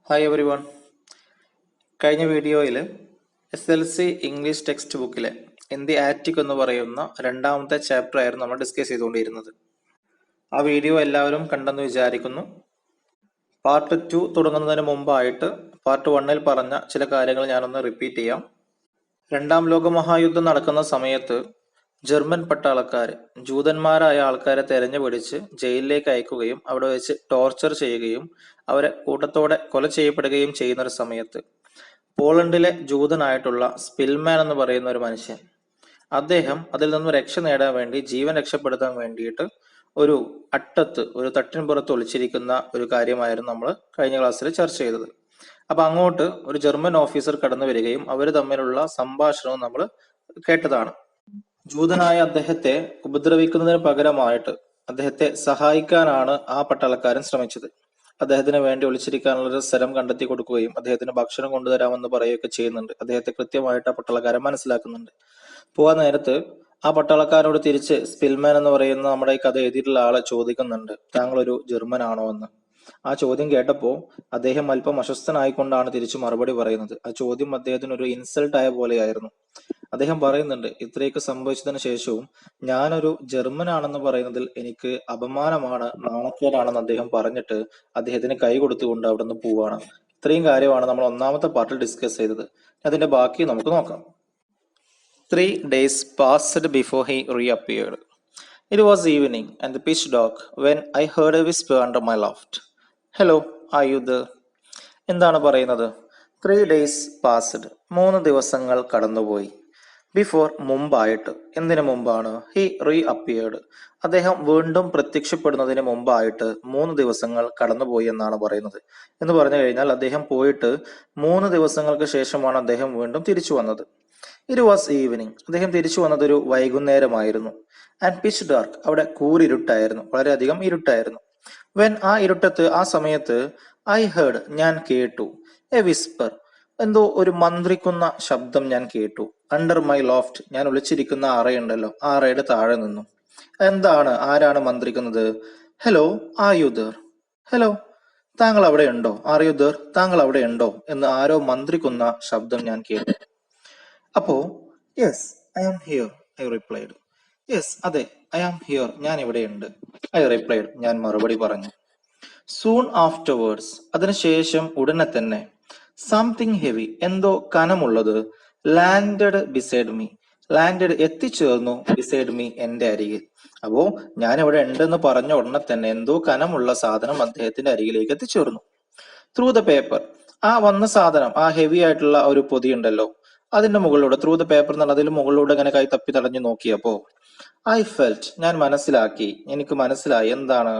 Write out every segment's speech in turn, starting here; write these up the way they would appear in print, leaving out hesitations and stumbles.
Hi every one. കഴിഞ്ഞ വീഡിയോയിൽ SLC English text ബുക്കിലെ ഇൻ ദി ആറ്റിക് എന്ന് പറയുന്ന രണ്ടാമത്തെ ചാപ്റ്റർ ആയിരുന്നു നമ്മൾ ഡിസ്കസ് ചെയ്തുകൊണ്ടിരുന്നത്. ആ വീഡിയോ എല്ലാവരും കണ്ടെന്ന് വിചാരിക്കുന്നു. പാർട്ട് 2 തുടങ്ങുന്നതിന് മുമ്പായിട്ട് പാർട്ട് 1 പറഞ്ഞ ചില കാര്യങ്ങൾ ഞാനൊന്ന് റിപ്പീറ്റ് ചെയ്യാം. രണ്ടാം ലോക മഹായുദ്ധം നടക്കുന്ന സമയത്ത് ജർമ്മൻ പട്ടാളക്കാർ ജൂതന്മാരായ ആൾക്കാരെ തെരഞ്ഞുപിടിച്ച് ജയിലിലേക്ക് അയക്കുകയും അവിടെ വെച്ച് ടോർച്ചർ ചെയ്യുകയും അവരെ കൂട്ടത്തോടെ കൊല ചെയ്യപ്പെടുകയും ചെയ്യുന്ന ഒരു സമയത്ത് പോളണ്ടിലെ ജൂതനായിട്ടുള്ള സ്പിൽമാൻ എന്ന് പറയുന്ന ഒരു മനുഷ്യൻ, അദ്ദേഹം അതിൽ നിന്നും രക്ഷ നേടാൻ വേണ്ടി, ജീവൻ രക്ഷപ്പെടുത്താൻ വേണ്ടിയിട്ട് ഒരു ഒരു തട്ടിൻപുറത്ത് ഒളിച്ചിരിക്കുന്ന ഒരു കാര്യമായിരുന്നു നമ്മൾ കഴിഞ്ഞ ക്ലാസ്സിൽ ചർച്ച ചെയ്തത്. അപ്പൊ അങ്ങോട്ട് ഒരു ജർമ്മൻ ഓഫീസർ കടന്നു വരികയും അവർ തമ്മിലുള്ള സംഭാഷണവും നമ്മൾ കേട്ടതാണ്. ജൂതനായ അദ്ദേഹത്തെ ഉപദ്രവിക്കുന്നതിന് പകരമായിട്ട് അദ്ദേഹത്തെ സഹായിക്കാനാണ് ആ പട്ടാളക്കാരൻ ശ്രമിച്ചത്. അദ്ദേഹത്തിന് വേണ്ടി ഒളിച്ചിരിക്കാനുള്ള ഒരു സ്ഥലം കണ്ടെത്തി കൊടുക്കുകയും അദ്ദേഹത്തിന് ഭക്ഷണം കൊണ്ടുതരാമെന്ന് പറയുകയൊക്കെ ചെയ്യുന്നുണ്ട്. അദ്ദേഹത്തെ കൃത്യമായിട്ട് ആ പട്ടാളക്കാരൻ മനസ്സിലാക്കുന്നുണ്ട്. പോവാൻ നേരത്ത് ആ പട്ടാളക്കാരോട് തിരിച്ച് സ്പിൽമാൻ എന്ന് പറയുന്ന നമ്മുടെ ഈ കഥ എഴുതിയിട്ടുള്ള ആളെ ചോദിക്കുന്നുണ്ട്, താങ്കൾ ഒരു ജർമ്മൻ ആണോ എന്ന്. ആ ചോദ്യം കേട്ടപ്പോ അദ്ദേഹം അല്പം അസ്വസ്ഥനായിക്കൊണ്ടാണ് തിരിച്ചു മറുപടി പറയുന്നത്. ആ ചോദ്യം അദ്ദേഹത്തിന് ഒരു ഇൻസൾട്ട് ആയ പോലെയായിരുന്നു. അദ്ദേഹം പറയുന്നുണ്ട്, ഇത്രയൊക്കെ സംഭവിച്ചതിന് ശേഷവും ഞാനൊരു ജർമ്മൻ ആണെന്ന് പറയുന്നതിൽ എനിക്ക് അപമാനമാണ്, നാണക്കേടാണെന്ന് അദ്ദേഹം പറഞ്ഞിട്ട് അദ്ദേഹത്തിന് കൈ കൊടുത്തുകൊണ്ട് അവിടെ നിന്ന് പോവാണ്. ഇത്രയും കാര്യമാണ് നമ്മൾ ഒന്നാമത്തെ പാർട്ടിൽ ഡിസ്കസ് ചെയ്തത്. അതിന്റെ ബാക്കി നമുക്ക് നോക്കാം. 3 days passed before he reappeared. It was evening and the pitch dark when I heard a whisper under my loft. Hello, are you there? എന്താണ് പറയുന്നത്? 3 days passed. 3 ദിവസങ്ങൾ കടന്നുപോയി. ബിഫോർ, മുമ്പായിട്ട്. എന്തിനു മുമ്പാണ്? ഹി റീഅപ്പിയേർഡ്. അദ്ദേഹം വീണ്ടും പ്രത്യക്ഷപ്പെടുന്നതിന് മുമ്പായിട്ട് 3 ദിവസങ്ങൾ കടന്നുപോയി എന്നാണ് പറയുന്നത്. എന്ന് പറഞ്ഞു കഴിഞ്ഞാൽ അദ്ദേഹം പോയിട്ട് 3 ദിവസങ്ങൾക്ക് ശേഷമാണ് അദ്ദേഹം വീണ്ടും തിരിച്ചു വന്നത്. It was evening. അദ്ദേഹം തിരിച്ചു വന്നത് ഒരു വൈകുന്നേരമായിരുന്നു. And pitch dark. അവിടെ കൂരിരുട്ടായിരുന്നു, വളരെയധികം ഇരുട്ടായിരുന്നു. വെൻ, ആ ഇരുട്ടത്ത്, ആ സമയത്ത്, ഐ ഹേർഡ്, ഞാൻ കേട്ടു, എ വിസ്പർ, എന്തോ ഒരു മന്ത്രിക്കുന്ന ശബ്ദം ഞാൻ കേട്ടു. അണ്ടർ മൈ ലോഫ്റ്റ്, ഞാൻ ഒളിച്ചിരിക്കുന്ന അറയുണ്ടല്ലോ, ആ അറയുടെ താഴെ നിന്നു. എന്താണ്, ആരാണ് മന്ത്രിക്കുന്നത്? Hello, are you there? Hello, താങ്കൾ അവിടെ ഉണ്ടോ? Are you there? താങ്കൾ അവിടെ ഉണ്ടോ എന്ന് ആരോ മന്ത്രിക്കുന്ന ശബ്ദം ഞാൻ കേട്ടു. അപ്പോ yes, I am here, I replied. Yes, അതെ, ഐ ആം ഹിയർ, ഞാൻ ഇവിടെയുണ്ട്. ഐ റിപ്ലൈഡ്, ഞാൻ മറുപടി പറഞ്ഞു. സൂൺ ആഫ്റ്റർവേർഡ്സ്, അതിനുശേഷം ഉടനെ തന്നെ. സംതിങ് ഹെവി, എന്തോ കനമുള്ളത്. ലാൻഡഡ് ബിസൈഡ് മീ, ലാൻഡഡ് എത്തിച്ചേർന്നു, ബിസൈഡ് മീ, എന്റെ അരികിൽ. അപ്പോ ഞാൻ ഇവിടെ ഉണ്ടെന്ന് പറഞ്ഞ ഉടനെ തന്നെ എന്തോ കനമുള്ള സാധനം അദ്ദേഹത്തിന്റെ അരികിലേക്ക് എത്തിച്ചേർന്നു. ത്രൂ ദ പേപ്പർ, ആ വന്ന സാധനം, ആ ഹെവി ആയിട്ടുള്ള ഒരു പൊതി ഉണ്ടല്ലോ, അതിന്റെ മുകളിലൂടെ, ത്രൂ ദ പേപ്പർ എന്നുള്ള അതിൽ മുകളിലൂടെ ഇങ്ങനെ കൈ തപ്പി തടഞ്ഞു നോക്കിയപ്പോ ഐ ഫെൽറ്റ്, ഞാൻ മനസ്സിലാക്കി, എനിക്ക് മനസ്സിലായി. എന്താണ്?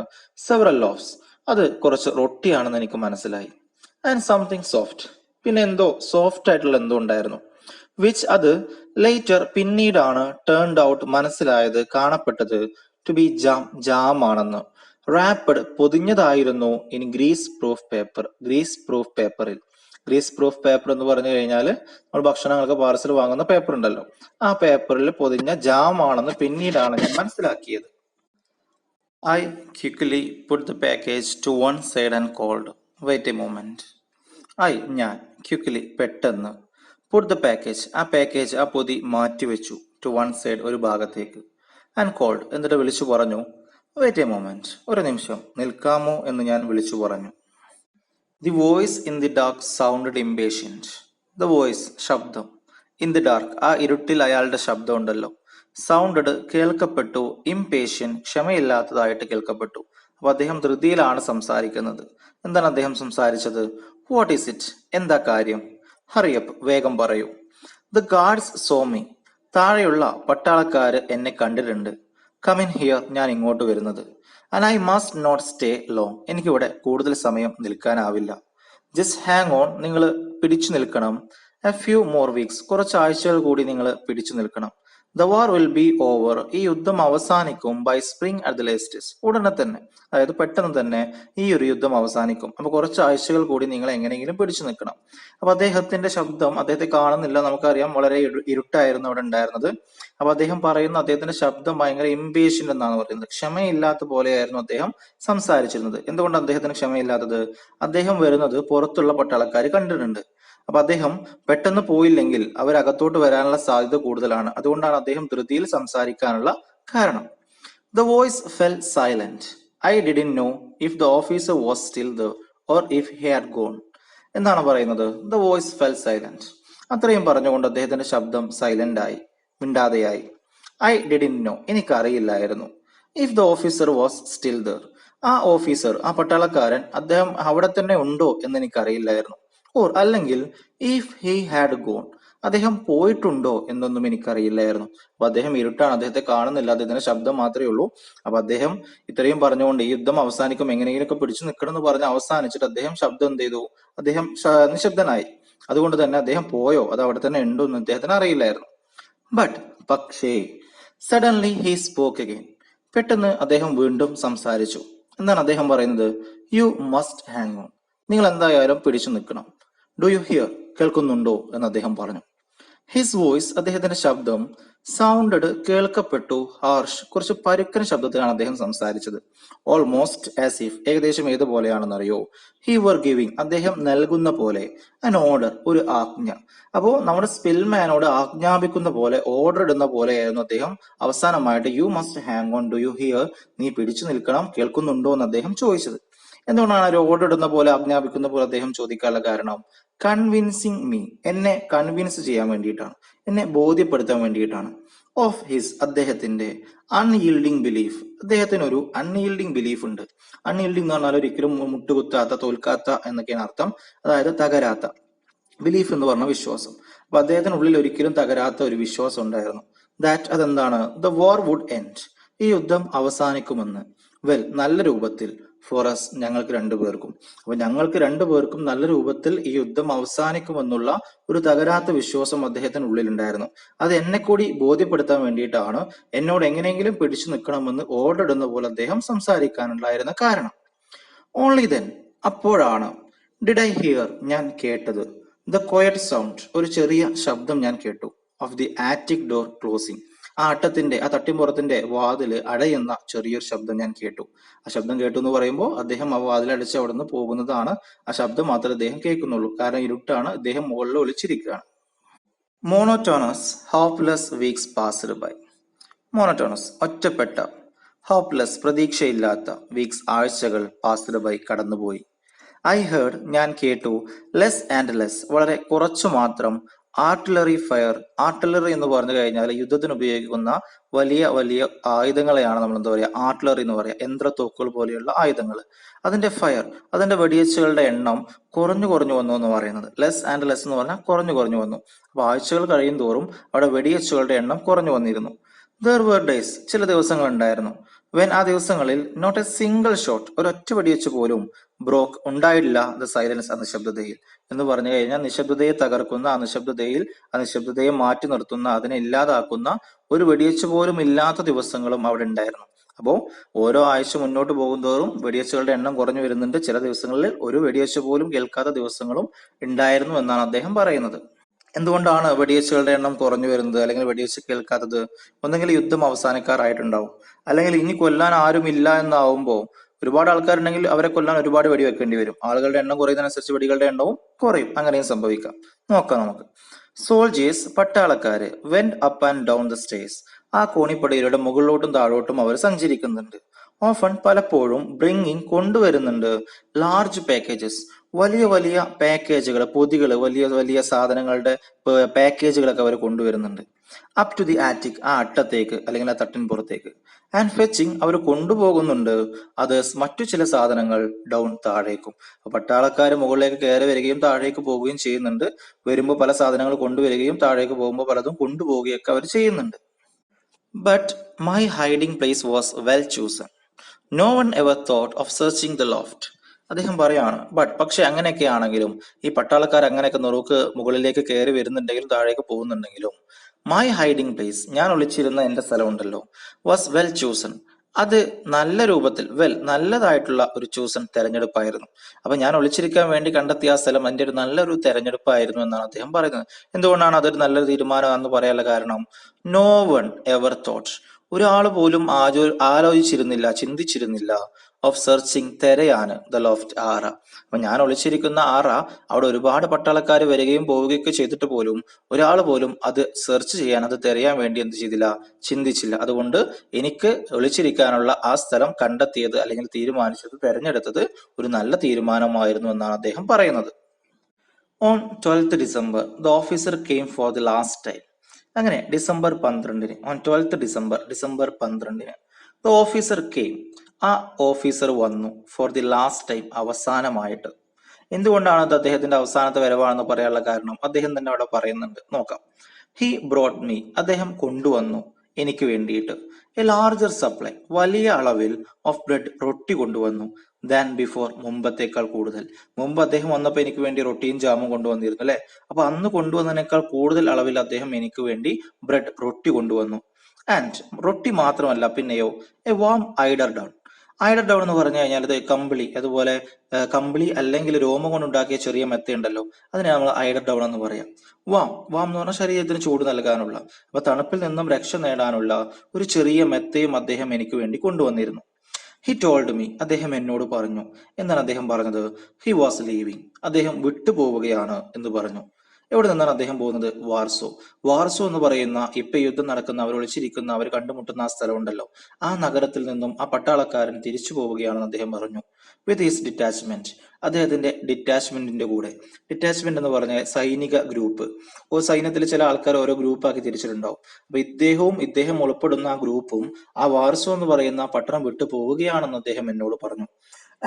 സെവറൽ ലോഫ്സ്, അത് കുറച്ച് റൊട്ടിയാണെന്ന് എനിക്ക് മനസ്സിലായി. ആൻഡ് സംതിങ് സോഫ്റ്റ്, പിന്നെ എന്തോ സോഫ്റ്റ് ആയിട്ടുള്ള എന്തോ ഉണ്ടായിരുന്നു. വിച്ച്, അത് ലേറ്റർ, പിന്നീടാണ്, ടേൺഡ് ഔട്ട്, മനസ്സിലായത്, കാണപ്പെട്ടത്, ടു ബി ജാം, ജാം ആണെന്ന്. റാപ്പഡ്, പൊതിഞ്ഞതായിരുന്നു, in grease proof paper, grease proof പേപ്പറിൽ. ഗ്രീസ് പ്രൂഫ് പേപ്പർ എന്ന് പറഞ്ഞു കഴിഞ്ഞാൽ നമ്മൾ ഭക്ഷണങ്ങൾക്ക് പാർസൽ വാങ്ങുന്ന പേപ്പർ ഉണ്ടല്ലോ, ആ പേപ്പറിൽ പൊതിഞ്ഞ ജാം ആണെന്ന് പിന്നീടാണ് ഞാൻ മനസ്സിലാക്കിയത്. I quickly put the package to one side and called, wait a moment. ഞാൻ, ക്വിക്ക്ലി, പെട്ടെന്ന്, പുട്ട് ദ പാക്കേജ്, ആ പാക്കേജ്, ആ പൊതി മാറ്റിവെച്ചു, ടു വൺ സൈഡ്, ഒരു ഭാഗത്തേക്ക്, ആൻഡ് കോൾഡ്, എന്നിട്ട് വിളിച്ചു പറഞ്ഞു, വെയിറ്റ് എ മൊമെന്റ്, ഒരു നിമിഷം, നിൽക്കാമോ എന്ന് ഞാൻ വിളിച്ചു പറഞ്ഞു. The voice in the dark sounded impatient. The voice, ശബ്ദം, ഇൻ ദി ഡാർക്ക്, ആ ഇരുട്ടിൽ അയാളുടെ ശബ്ദം ഉണ്ടല്ലോ, സൗണ്ടഡ്, കേൾക്കപ്പെട്ടു, ഇംപേഷ്യൻ, ക്ഷമയില്ലാത്തതായിട്ട് കേൾക്കപ്പെട്ടു. അപ്പൊ അദ്ദേഹം ധൃതിയിലാണ് സംസാരിക്കുന്നത്. എന്താണ് അദ്ദേഹം സംസാരിച്ചത്? വാട്ട് ഈസ് ഇറ്റ്, എന്താ കാര്യം? ഹറിയപ്പ്, വേഗം പറയൂ. ദ ഗാർഡ്സ് സോ മീ, താഴെയുള്ള പട്ടാളക്കാര് എന്നെ കണ്ടിട്ടുണ്ട്. കമിൻ ഹിയർ, ഞാൻ ഇങ്ങോട്ട് വരുന്നത്. And I must not stay long, എനിക്കിവിടെ കൂടുതൽ സമയം നിൽക്കാനാവില്ല. ജസ്റ്റ് ഹാങ് ഓൺ, നിങ്ങൾ പിടിച്ചു നിൽക്കണം. എ ഫ്യൂ മോർ വീക്സ്, കുറച്ച് ആഴ്ചകൾ കൂടി നിങ്ങൾ പിടിച്ചു നിൽക്കണം. The war will be over, ഈ യുദ്ധം അവസാനിക്കും by spring at the latest, ഉടനെ തന്നെ, അതായത് പെട്ടെന്ന് തന്നെ ഈ ഒരു യുദ്ധം അവസാനിക്കും. അപ്പൊ കുറച്ച് ആഴ്ചകൾ കൂടി നിങ്ങൾ എങ്ങനെയെങ്കിലും പിടിച്ചു നിൽക്കണം. അപ്പൊ അദ്ദേഹത്തിന്റെ ശബ്ദം, അദ്ദേഹത്തെ കാണുന്നില്ല, നമുക്കറിയാം വളരെ ഇരുട്ടായിരുന്നു അവിടെ ഉണ്ടായിരുന്നത്. അപ്പൊ അദ്ദേഹം പറയുന്ന അദ്ദേഹത്തിന്റെ ശബ്ദം ഭയങ്കര ഇംപേഷ്യന്റ് എന്നാണ് പറയുന്നത്, ക്ഷമയില്ലാത്ത പോലെയായിരുന്നു അദ്ദേഹം സംസാരിച്ചിരുന്നത്. എന്തുകൊണ്ട് അദ്ദേഹത്തിന് ക്ഷമയില്ലാത്തത്? അദ്ദേഹം വരുന്നത് പുറത്തുള്ള പട്ടാളക്കാർ കണ്ടിട്ടുണ്ട്. അപ്പൊ അദ്ദേഹം പെട്ടെന്ന് പോയില്ലെങ്കിൽ അവരകത്തോട്ട് വരാനുള്ള സാധ്യത കൂടുതലാണ്. അതുകൊണ്ടാണ് അദ്ദേഹം ധൃതിയിൽ സംസാരിക്കാനുള്ള കാരണം. The voice fell silent. I didn't know if the officer was still there or if he had gone. എന്താണ് പറയുന്നത്? The voice fell silent. അത്രയും പറഞ്ഞുകൊണ്ട് അദ്ദേഹത്തിന്റെ ശബ്ദം സൈലന്റ് ആയി, മിണ്ടാതെയായി. ഐ ഡിഡിന്റ് നോ, എനിക്കറിയില്ലായിരുന്നു. If the officer was still there, ആ ഓഫീസർ, ആ പട്ടാളക്കാരൻ, അദ്ദേഹം അവിടെ തന്നെ ഉണ്ടോ എന്ന് എനിക്കറിയില്ലായിരുന്നു. ഓർ അല്ലെങ്കിൽ ഇഫ് ഹി ഹാഡ് ഗോൺ, അദ്ദേഹം പോയിട്ടുണ്ടോ എന്നൊന്നും എനിക്കറിയില്ലായിരുന്നു. അപ്പൊ അദ്ദേഹം ഇരുട്ടാണ്, അദ്ദേഹത്തെ കാണുന്നില്ല, അദ്ദേഹത്തിന്റെ ശബ്ദം മാത്രമേ ഉള്ളൂ. അപ്പൊ അദ്ദേഹം ഇത്രയും പറഞ്ഞുകൊണ്ട് ഈ യുദ്ധം അവസാനിക്കും, എങ്ങനെയെങ്കിലുമൊക്കെ പിടിച്ചു നിൽക്കണം എന്ന് പറഞ്ഞ് അവസാനിച്ചിട്ട് അദ്ദേഹം ശബ്ദം എന്ത് ചെയ്തു? അദ്ദേഹം നിശബ്ദനായി. അതുകൊണ്ട് തന്നെ അദ്ദേഹം പോയോ അത് അവിടെ തന്നെ ഉണ്ടോ എന്ന് അദ്ദേഹത്തിന് അറിയില്ലായിരുന്നു. ബട്ട് പക്ഷേ സഡൻലി ഹി സ്പോക്ക് അഗെയിൻ, പെട്ടെന്ന് അദ്ദേഹം വീണ്ടും സംസാരിച്ചു. എന്താണ് അദ്ദേഹം പറയുന്നത്? യു മസ്റ്റ് ഹാങ് ഓൺ, നിങ്ങൾ എന്തായാലും പിടിച്ചു നിൽക്കണം. ഡു യു ഹിയർ, കേൾക്കുന്നുണ്ടോ എന്ന് അദ്ദേഹം പറഞ്ഞു. ഹിസ് വോയിസ്, അദ്ദേഹത്തിന്റെ ശബ്ദം, സൗണ്ടഡ്, കേൾക്കപ്പെട്ടു, ഹാർഷ്, കുറച്ച് പരുക്കൻ ശബ്ദത്തിലാണ് അദ്ദേഹം സംസാരിച്ചത്. ഓൾമോസ്റ്റ് ആസ് ഇഫ്, ഏകദേശം ഏതുപോലെയാണെന്നറിയോ? ഹി വർ ഗിവിംഗ്, അദ്ദേഹം നൽകുന്ന പോലെ, അൻ ഓർഡർ, ഒരു ആജ്ഞ. അപ്പോ നമ്മുടെ സ്പിൽമാനോട് ആജ്ഞാപിക്കുന്ന പോലെ, ഓർഡർ ഇടുന്ന പോലെയായിരുന്നു അദ്ദേഹം അവസാനമായിട്ട് you must hang on, do you here, നീ പിടിച്ചു നിൽക്കണം, കേൾക്കുന്നുണ്ടോ എന്ന് അദ്ദേഹം ചോദിച്ചത്. എന്തുകൊണ്ടാണ് ഒരു ഓർഡർ ഇടുന്ന പോലെ, ആജ്ഞാപിക്കുന്ന പോലെ അദ്ദേഹം ചോദിക്കാനുള്ള കാരണം? കൺവിൻസിങ് മീ, എന്നെ കൺവിൻസ് ചെയ്യാൻ വേണ്ടിയിട്ടാണ്, എന്നെ ബോധ്യപ്പെടുത്താൻ വേണ്ടിയിട്ടാണ്. ഓഫ് ഹിസ്, അദ്ദേഹത്തിന്റെ, അൺയീൽഡിങ് ബിലീഫ്, അദ്ദേഹത്തിന് ഒരു അൺയീൽഡിങ് ബിലീഫ് ഉണ്ട്. അൺയീൽഡിങ് എന്ന് പറഞ്ഞാൽ ഒരിക്കലും മുട്ടുകുത്താത്ത, തോൽക്കാത്ത എന്നൊക്കെയാണ് അർത്ഥം. അതായത് തകരാത്ത. ബിലീഫ് എന്ന് പറഞ്ഞ വിശ്വാസം. അപ്പൊ അദ്ദേഹത്തിനുള്ളിൽ ഒരിക്കലും തകരാത്ത ഒരു വിശ്വാസം ഉണ്ടായിരുന്നു. ദാറ്റ്, അതെന്താണ്? ദ വാർ വുഡ് എൻഡ്, ഈ യുദ്ധം അവസാനിക്കുമെന്ന്. വെൽ, നല്ല രൂപത്തിൽ. ഫോർ അസ്, ഞങ്ങൾക്ക് രണ്ടുപേർക്കും. അപ്പൊ ഞങ്ങൾക്ക് രണ്ടുപേർക്കും നല്ല രൂപത്തിൽ ഈ യുദ്ധം അവസാനിക്കുമെന്നുള്ള ഒരു തകരാത്ത വിശ്വാസം അദ്ദേഹത്തിന് ഉള്ളിലുണ്ടായിരുന്നു. അത് എന്നെ കൂടി ബോധ്യപ്പെടുത്താൻ വേണ്ടിയിട്ടാണ് എന്നോട് എങ്ങനെയെങ്കിലും പിടിച്ചു നിൽക്കണമെന്ന് ഓർഡർ ഇടുന്ന പോലെ അദ്ദേഹം സംസാരിക്കാനുണ്ടായിരുന്ന കാരണം. ഓൺലി ദെൻ, അപ്പോഴാണ്, ഡിഡ് ഐ ഹിയർ, ഞാൻ കേട്ടത്, ദ ക്വയറ്റ് സൗണ്ട്, ഒരു ചെറിയ ശബ്ദം ഞാൻ കേട്ടു, of the attic door closing, ആ അട്ടത്തിന്റെ, ആ തട്ടിമ്പുറത്തിന്റെ വാതില് അടയുന്ന ചെറിയൊരു ശബ്ദം ഞാൻ കേട്ടു. ആ ശബ്ദം കേട്ടു എന്ന് പറയുമ്പോൾ അദ്ദേഹം ആ വാതിൽ അടിച്ച് അവിടെ നിന്ന് പോകുന്നതാണ്. ആ ശബ്ദം മാത്രമേ അദ്ദേഹം കേൾക്കുന്നുള്ളൂ, കാരണം ഇരുട്ടാണ്, അദ്ദേഹം മുകളിൽ ഒളിച്ചിരിക്കുകയാണ്. Monotonous, hopeless weeks passed by. Monotonous, ഒറ്റപ്പെട്ട, ഹോപ്പ്ലെസ്, പ്രതീക്ഷയില്ലാത്ത, വീക്സ്, ആഴ്ചകൾ, പാസ്ഡ് ബൈ, കടന്നുപോയി. ഐ ഹേർഡ്, ഞാൻ കേട്ടു, ലെസ് ആൻഡ് ലെസ്, വളരെ കുറച്ചു മാത്രം, ആർട്ടിലറി ഫയർ. ആർട്ടിലറി എന്ന് പറഞ്ഞു കഴിഞ്ഞാൽ യുദ്ധത്തിന് ഉപയോഗിക്കുന്ന വലിയ വലിയ ആയുധങ്ങളെയാണ് നമ്മൾ എന്താ പറയുക, ആർട്ടിലറി എന്ന് പറയുക, യന്ത്രത്തോക്കുകൾ പോലെയുള്ള ആയുധങ്ങൾ. അതിന്റെ ഫയർ, അതിന്റെ വെടിവെച്ചുകളുടെ എണ്ണം കുറഞ്ഞു കുറഞ്ഞു വന്നു എന്ന് പറയുന്നത്. ലെസ് ആൻഡ് ലെസ് എന്ന് പറഞ്ഞാൽ കുറഞ്ഞു കുറഞ്ഞു വന്നു. അപ്പൊ ആഴ്ചകൾ കഴിയും തോറും അവിടെ വെടിവെച്ചുകളുടെ എണ്ണം കുറഞ്ഞു വന്നിരുന്നു. ദർ വേർ ഡേയ്സ്, ചില ദിവസങ്ങൾ ഉണ്ടായിരുന്നു. വെൻ, ആ ദിവസങ്ങളിൽ, നോട്ട് എ സിംഗിൾ ഷോട്ട്, ഒരൊറ്റ വെടിവെച്ച് പോലും, ബ്രോക്ക്, ഉണ്ടായില്ല, ദ സൈലൻസ്, ആ നിശബ്ദതയിൽ. എന്ന് പറഞ്ഞു കഴിഞ്ഞാൽ നിശബ്ദതയെ തകർക്കുന്ന, ആ നിശബ്ദതയിൽ, ആ നിശബ്ദതയെ മാറ്റി നിർത്തുന്ന, അതിനെ ഇല്ലാതാക്കുന്ന ഒരു വെടിവെച്ച് പോലും ഇല്ലാത്ത ദിവസങ്ങളും അവിടെ ഉണ്ടായിരുന്നു. അപ്പോ ഓരോ ആഴ്ച മുന്നോട്ട് പോകുന്തോറും വെടിവെച്ചുകളുടെ എണ്ണം കുറഞ്ഞു വരുന്നുണ്ട്. ചില ദിവസങ്ങളിൽ ഒരു വെടിവെച്ച് പോലും കേൾക്കാത്ത ദിവസങ്ങളും ഉണ്ടായിരുന്നു എന്നാണ് അദ്ദേഹം പറയുന്നത്. എന്തുകൊണ്ടാണ് വെടിവെച്ചുകളുടെ എണ്ണം കുറഞ്ഞു വരുന്നത്, അല്ലെങ്കിൽ വെടിവെച്ച് കേൾക്കാത്തത്? ഒന്നെങ്കിൽ യുദ്ധം അവസാനിക്കാറായിട്ടുണ്ടാവും, അല്ലെങ്കിൽ ഇനി കൊല്ലാൻ ആരും ഇല്ല എന്നാവുമ്പോൾ, ഒരുപാട് ആൾക്കാരുണ്ടെങ്കിൽ അവരെ കൊല്ലാൻ ഒരുപാട് വെടി വെക്കേണ്ടി വരും. ആളുകളുടെ എണ്ണം കുറയുന്നതിനനുസരിച്ച് വെടികളുടെ എണ്ണവും കുറയും. അങ്ങനെയും സംഭവിക്കാം. നോക്കാം നമുക്ക്. സോൾജേഴ്സ്, പട്ടാളക്കാര്, went up and down the stairs, ആ കോണിപ്പടിയിലൂടെ മുകളിലോട്ടും താഴോട്ടും അവർ സഞ്ചരിക്കുന്നുണ്ട്. ഓഫൺ, പലപ്പോഴും, ബ്രിങ്ങിങ്, കൊണ്ടുവരുന്നുണ്ട്, ലാർജ് പാക്കേജസ്, വലിയ വലിയ പാക്കേജുകൾ, പൊതികൾ, വലിയ വലിയ സാധനങ്ങളുടെ പാക്കേജുകളൊക്കെ അവർ കൊണ്ടുവരുന്നുണ്ട്. അപ് ടു ദി ആറ്റിക്, ആ അട്ടത്തേക്ക് അല്ലെങ്കിൽ ആ തട്ടിൻ പുറത്തേക്ക്. ആൻഡ് ഫെച്ചിങ്, അവർ കൊണ്ടുപോകുന്നുണ്ട്, അതേഴ്സ്, മറ്റു ചില സാധനങ്ങൾ, ഡൗൺ, താഴേക്കും. പട്ടാളക്കാർ മുകളിലേക്ക് കയറി വരികയും താഴേക്ക് പോവുകയും ചെയ്യുന്നുണ്ട്. വരുമ്പോൾ പല സാധനങ്ങൾ കൊണ്ടുവരികയും താഴേക്ക് പോകുമ്പോൾ പലതും കൊണ്ടുപോവുകയൊക്കെ അവർ ചെയ്യുന്നുണ്ട്. But my hiding place was well chosen. No one ever thought of searching the loft. അദ്ദേഹം പറയാണ്, ബട്ട്, പക്ഷെ അങ്ങനെയൊക്കെ ആണെങ്കിലും, ഈ പട്ടാളക്കാർ അങ്ങനെയൊക്കെ നുറുക്ക് മുകളിലേക്ക് കയറി വരുന്നുണ്ടെങ്കിലും താഴേക്ക് പോകുന്നുണ്ടെങ്കിലും, മൈ ഹൈഡിംഗ് പ്ലേസ്, ഞാൻ ഒളിച്ചിരുന്ന എൻ്റെ സ്ഥലമുണ്ടല്ലോ, വാസ് വെൽ ചൂസൺ, അത് നല്ല രൂപത്തിൽ നല്ലതായിട്ടുള്ള ഒരു ചൂസൺ തെരഞ്ഞെടുപ്പായിരുന്നു. അപ്പൊ ഞാൻ ഒളിച്ചിരിക്കാൻ വേണ്ടി കണ്ടെത്തിയ ആ സ്ഥലം എൻ്റെ ഒരു നല്ലൊരു തെരഞ്ഞെടുപ്പായിരുന്നു എന്നാണ് അദ്ദേഹം പറയുന്നത്. എന്തുകൊണ്ടാണ് അതൊരു നല്ലൊരു തീരുമാനം എന്ന് പറയാനുള്ള കാരണം? നോ വൺ എവർ തോട്ട്, ഒരാൾ പോലും ആലോചിച്ചിരുന്നില്ല, ചിന്തിച്ചിരുന്നില്ല, ഓഫ് സെർച്ചിങ്, തെരയാണ്, ദ ലോഫ്റ്റ്, ആറ. അപ്പൊ ഞാൻ ഒളിച്ചിരിക്കുന്ന ആറ, അവിടെ ഒരുപാട് പട്ടാളക്കാർ വരികയും പോവുകയൊക്കെ ചെയ്തിട്ട് പോലും ഒരാൾ പോലും അത് സെർച്ച് ചെയ്യാൻ, അത് തിരയാൻ വേണ്ടി എന്ത് ചെയ്തില്ല, ചിന്തിച്ചില്ല. അതുകൊണ്ട് എനിക്ക് ഒളിച്ചിരിക്കാനുള്ള ആ സ്ഥലം കണ്ടെത്തിയത് അല്ലെങ്കിൽ തീരുമാനിച്ചത്, തെരഞ്ഞെടുത്തത് ഒരു നല്ല തീരുമാനമായിരുന്നു എന്നാണ് അദ്ദേഹം പറയുന്നത്. On 12th December, the officer came for the last time. അങ്ങനെ ഡിസംബർ 12-ന്, ഓൺ 12th December, ഡിസംബർ 12-ന്, ദ ഓഫീസർ കെയിം, ആ ഓഫീസർ വന്നു, ഫോർ ദി ലാസ്റ്റ് ടൈം, അവസാനമായിട്ട്. എന്തുകൊണ്ടാണ് അത് അദ്ദേഹത്തിന്റെ അവസാനത്തെ വരവാണെന്ന് പറയാനുള്ള കാരണം അദ്ദേഹം തന്നെ അവിടെ പറയുന്നുണ്ട്, നോക്കാം. ഹി ബ്രോട്ട് മീ, അദ്ദേഹം കൊണ്ടുവന്നു എനിക്ക് വേണ്ടിയിട്ട്, എ ലാർജർ സപ്ലൈ, വലിയ അളവിൽ, ഓഫ് ബ്രെഡ്, റൊട്ടി കൊണ്ടുവന്നു, ദാൻ ബിഫോർ, മുമ്പത്തേക്കാൾ കൂടുതൽ. മുമ്പ് അദ്ദേഹം വന്നപ്പോൾ എനിക്ക് വേണ്ടി റൊട്ടിയും ജാമും കൊണ്ടുവന്നിരുന്നു അല്ലെ. അപ്പൊ അന്ന് കൊണ്ടുവന്നതിനേക്കാൾ കൂടുതൽ അളവിൽ അദ്ദേഹം എനിക്ക് വേണ്ടി ബ്രെഡ്, റൊട്ടി കൊണ്ടുവന്നു. ആൻഡ് റൊട്ടി മാത്രമല്ല, പിന്നെയോ, A warm either down. Either down എന്ന് പറഞ്ഞു കഴിഞ്ഞാൽ ഇത് കമ്പിളി, അതുപോലെ കമ്പിളി അല്ലെങ്കിൽ രോമം കൊണ്ടുണ്ടാക്കിയ ചെറിയ മെത്തയുണ്ടല്ലോ, അതിനെ നമ്മൾ ഐഡർ ഡൗൺ എന്ന് പറയാം. വാം, വാം എന്ന് പറഞ്ഞാൽ ശരീരത്തിന് ചൂട് നൽകാനുള്ള, അപ്പൊ തണുപ്പിൽ നിന്നും രക്ഷ നേടാനുള്ള ഒരു ചെറിയ മെത്തയും അദ്ദേഹം എനിക്ക് വേണ്ടി കൊണ്ടുവന്നിരുന്നു. ഹി ടോൾഡ് മീ, അദ്ദേഹം എന്നോട് പറഞ്ഞു. എന്താണ് അദ്ദേഹം പറഞ്ഞത്? ഹി വാസ് ലീവിങ്, അദ്ദേഹം വിട്ടുപോവുകയാണ് എന്ന് പറഞ്ഞു. എവിടെ നിന്നാണ് അദ്ദേഹം പോകുന്നത്? വാർസോ. വാർസോ എന്ന് പറയുന്ന ഇപ്പൊ യുദ്ധം നടക്കുന്ന, അവർ ഒളിച്ചിരിക്കുന്ന, അവർ കണ്ടുമുട്ടുന്ന ആ സ്ഥലമുണ്ടല്ലോ, ആ നഗരത്തിൽ നിന്നും ആ പട്ടാളക്കാരൻ തിരിച്ചു പോവുകയാണെന്ന് അദ്ദേഹം പറഞ്ഞു. വിത്ത് ഹിസ് ഡിറ്റാച്ച്മെന്റ്, അദ്ദേഹത്തിന്റെ ഡിറ്റാച്ച്മെന്റിന്റെ കൂടെ. ഡിറ്റാച്ച്മെന്റ് എന്ന് പറഞ്ഞാൽ സൈനിക ഗ്രൂപ്പ്. സൈന്യത്തിൽ ചില ആൾക്കാർ ഓരോ ഗ്രൂപ്പാക്കി തിരിച്ചിട്ടുണ്ടാവും. അപ്പൊ ഇദ്ദേഹം ഉൾപ്പെടുന്ന ആ ഗ്രൂപ്പും ആ വാർസോ എന്ന് പറയുന്ന പട്ടണം വിട്ടു പോവുകയാണെന്ന് അദ്ദേഹം എന്നോട് പറഞ്ഞു.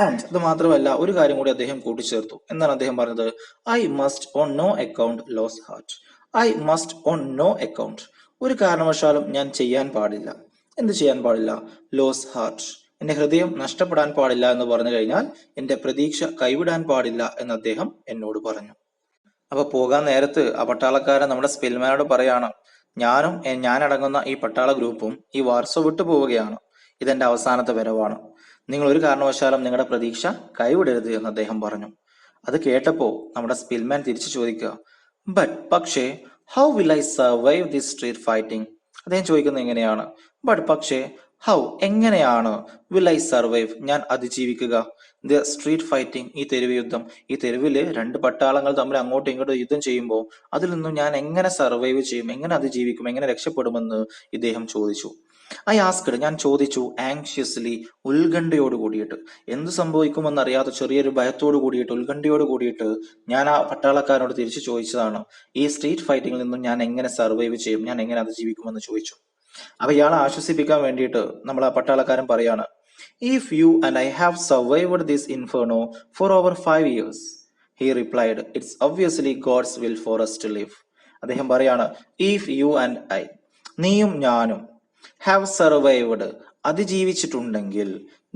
ആൻഡ് അത് മാത്രമല്ല, ഒരു കാര്യം കൂടി അദ്ദേഹം കൂട്ടിച്ചേർത്തു. എന്താണ് അദ്ദേഹം പറഞ്ഞത്? I must on no account lose heart. I must on no account, ഒരു കാരണവശാലും ഞാൻ ചെയ്യാൻ പാടില്ല. എന്ത് ചെയ്യാൻ പാടില്ല? ലോസ് ഹാർട്ട്, എന്റെ ഹൃദയം നഷ്ടപ്പെടാൻ പാടില്ല എന്ന് പറഞ്ഞു കഴിഞ്ഞാൽ എന്റെ പ്രതീക്ഷ കൈവിടാൻ പാടില്ല എന്ന് അദ്ദേഹം എന്നോട് പറഞ്ഞു. അപ്പൊ പോകാൻ നേരത്ത് ആ പട്ടാളക്കാരൻ നമ്മുടെ സ്പിൽമാനോട് പറയാണ്, ഞാനടങ്ങുന്ന ഈ പട്ടാള ഗ്രൂപ്പും ഈ വാർസോ വിട്ടു പോവുകയാണ്, ഇതെന്റെ അവസാനത്തെ വരവാണ്, നിങ്ങൾ ഒരു കാരണവശാലും നിങ്ങളുടെ പ്രതീക്ഷ കൈവിടരുത് എന്ന് അദ്ദേഹം പറഞ്ഞു. അത് കേട്ടപ്പോ നമ്മുടെ സ്പിൽമാൻ തിരിച്ചു ചോദിക്കുക, പക്ഷേ how will I survive this street fighting? അദ്ദേഹം ചോദിക്കുന്നത് എങ്ങനെയാണ്? പക്ഷേ ഹൗ, എങ്ങനെയാണ്, വിൽ ഐ സർവൈവ്, ഞാൻ അതിജീവിക്കുക, ദ സ്ട്രീറ്റ് ഫൈറ്റിംഗ്, ഈ തെരുവ് യുദ്ധം. ഈ തെരുവില് രണ്ട് പട്ടാളങ്ങൾ തമ്മിൽ അങ്ങോട്ടും ഇങ്ങോട്ടും യുദ്ധം ചെയ്യുമ്പോൾ അതിൽ നിന്നും ഞാൻ എങ്ങനെ സർവൈവ് ചെയ്യും, എങ്ങനെ അതിജീവിക്കും, എങ്ങനെ രക്ഷപ്പെടുമെന്ന് ഇദ്ദേഹം ചോദിച്ചു. ഞാൻ ചോദിച്ചു, ആങ്ഷ്യസ്ലി, ഉത്കണ്ഠയോട് കൂടിയിട്ട്, എന്ത് സംഭവിക്കുമെന്ന് അറിയാത്ത ചെറിയൊരു ഭയത്തോട് കൂടിയിട്ട്, ഉത്കണ്ഠയോട് കൂടിയിട്ട് ഞാൻ ആ പട്ടാളക്കാരനോട് തിരിച്ചു ചോദിച്ചതാണ്, ഈ സ്ട്രീറ്റ് ഫൈറ്റിംഗിൽ നിന്നും ഞാൻ എങ്ങനെ സർവൈവ് ചെയ്യും, ഞാൻ എങ്ങനെ അതിജീവിക്കുമെന്ന് ചോദിച്ചു. അപ്പൊ ഇയാളെ ആശ്വസിപ്പിക്കാൻ വേണ്ടിയിട്ട് നമ്മൾ ആ പട്ടാളക്കാരൻ പറയാണ്, if you and I have survived this inferno for over 5 years, he replied, it's obviously God's will for us to live. അദ്ദേഹം പറയാണ്, ഇഫ് യു ആൻഡ് ഐ, നീയും ഞാനും, ഹാവ് സർവൈവ്ഡ്, അതിജീവിച്ചിട്ടുണ്ടെങ്കിൽ,